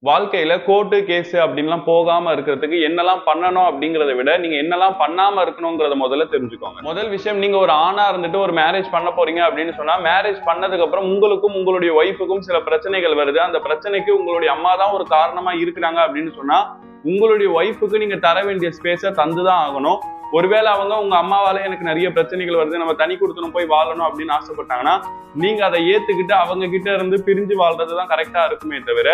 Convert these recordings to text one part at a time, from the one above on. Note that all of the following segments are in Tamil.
வாழ்க்கையில கோர்ட்டு, கேஸ் அப்படின்லாம் போகாம இருக்கிறதுக்கு என்னலாம் பண்ணணும் அப்படிங்கிறத விட, நீங்க என்னலாம் பண்ணாம இருக்கணுங்கிறத முதல்ல தெரிஞ்சுக்கோங்க. முதல் விஷயம் நீங்க ஒரு ஆணா இருந்துட்டு ஒரு மேரேஜ் பண்ண போறீங்க அப்படின்னு சொன்னா, மேரேஜ் பண்ணதுக்கு அப்புறம் உங்களுக்கும், உங்களுடைய ஒய்ஃப்க்கும் சில பிரச்சனைகள் வருது. அந்த பிரச்சனைக்கு உங்களுடைய அம்மா தான் ஒரு காரணமா இருக்கிறாங்க அப்படின்னு சொன்னா, உங்களுடைய ஒய்ஃப்க்கு நீங்க தர வேண்டிய ஸ்பேஸ தந்து தான் ஆகணும். ஒருவேளை அவங்க உங்க அம்மாவால எனக்கு நிறைய பிரச்சனைகள் வருது, நம்ம தனி குடித்தனம் போய் வாழணும் அப்படின்னு ஆசைப்பட்டாங்கன்னா, நீங்க அதை ஏத்துக்கிட்டு அவங்க கிட்ட இருந்து பிரிஞ்சு வாழ்றது தான் கரெக்ட்டா இருக்குமே தவிர,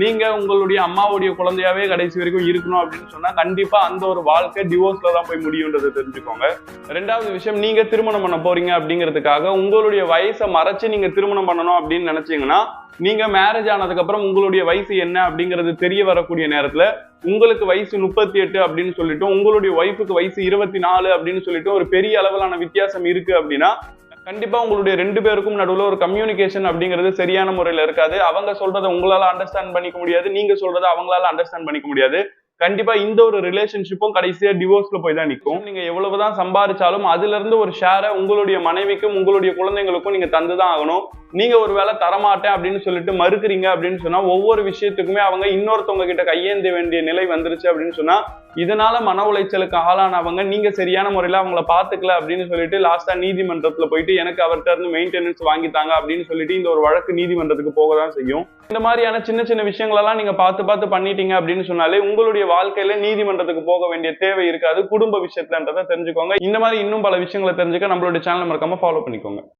நீங்க உங்களுடைய அம்மாவுடைய குழந்தையாவே கடைசி வரைக்கும் இருக்கணும் அப்படின்னு சொன்னா, கண்டிப்பா அந்த ஒரு வாழ்க்கை டிவோர்ஸ்ல தான் போய் முடியுன்றதை தெரிஞ்சுக்கோங்க. 2வது விஷயம், நீங்க திருமணம் பண்ண போறீங்க அப்படிங்கிறதுக்காக உங்களுடைய வயசை மறைச்சு நீங்க திருமணம் பண்ணணும் அப்படின்னு நினைச்சீங்கன்னா, நீங்க மேரேஜ் ஆனதுக்கு அப்புறம் உங்களுடைய வயசு என்ன அப்படிங்கிறது தெரிய வரக்கூடிய நேரத்துல உங்களுக்கு வயசு 38 அப்படின்னு சொல்லிட்டு உங்களுடைய ஒய்ஃபுக்கு வயசு 24 அப்படின்னு சொல்லிட்டு ஒரு பெரிய அளவிலான வித்தியாசம் இருக்கு அப்படின்னா, கண்டிப்பா உங்களுடைய 2 பேருக்கும் நடுவுல ஒரு கம்யூனிகேஷன் அப்படிங்கிறது சரியான முறையில இருக்காது. அவங்க சொல்றத உங்களால அண்டர்ஸ்டாண்ட் பண்ணிக்க முடியாது. நீங்க சொல்றத அவங்களால அண்டர்ஸ்டாண்ட் பண்ணிக்க முடியாது. கண்டிப்பா இந்த ஒரு ரிலேஷன்ஷிப்பும் கடைசியா டிவோர்ஸ்ல போய் தான் நிக்கும். நீங்க எவ்வளவுதான் சம்பாரிச்சாலும் அதுல இருந்து ஒரு ஷேரை உங்களுடைய மனைவிக்கும் உங்களுடைய குழந்தைங்களுக்கும் நீங்க தந்துதான் ஆகணும். நீங்க ஒரு வேளை தரமாட்டேன் அப்படின்னு சொல்லிட்டு மறுக்கிறீங்க அப்படின்னு சொன்னா, ஒவ்வொரு விஷயத்துக்குமே அவங்க இன்னொருத்தவங்க கிட்ட கையேந்த வேண்டிய நிலை வந்துருச்சு அப்படின்னு சொன்னா, இதனால மன உளைச்சலுக்கு ஆளானவங்க நீங்க சரியான முறையில அவங்கள பாத்துக்கல அப்படின்னு சொல்லிட்டு லாஸ்டா நீதிமன்றத்துல போயிட்டு எனக்கு அவர்கிட்ட இருந்து மெயின்டெனன்ஸ் வாங்கித்தாங்க அப்படின்னு சொல்லிட்டு இந்த ஒரு வழக்கு நீதிமன்றத்துக்கு போகதான் செய்யும். இந்த மாதிரியான சின்ன சின்ன விஷயங்களெல்லாம் நீங்க பார்த்து பண்ணிட்டீங்க அப்படின்னு சொன்னாலே உங்களுடைய வாழ்க்கையில நீதிமன்றத்துக்கு போக வேண்டிய தேவை இருக்காது. குடும்ப விஷயத்துலன்றதை தெரிஞ்சுக்கோங்க. இந்த மாதிரி இன்னும் பல விஷயங்களை தெரிஞ்சுக்க நம்மளுடைய சேனலை மறக்காம ஃபாலோ பண்ணிக்கோங்க.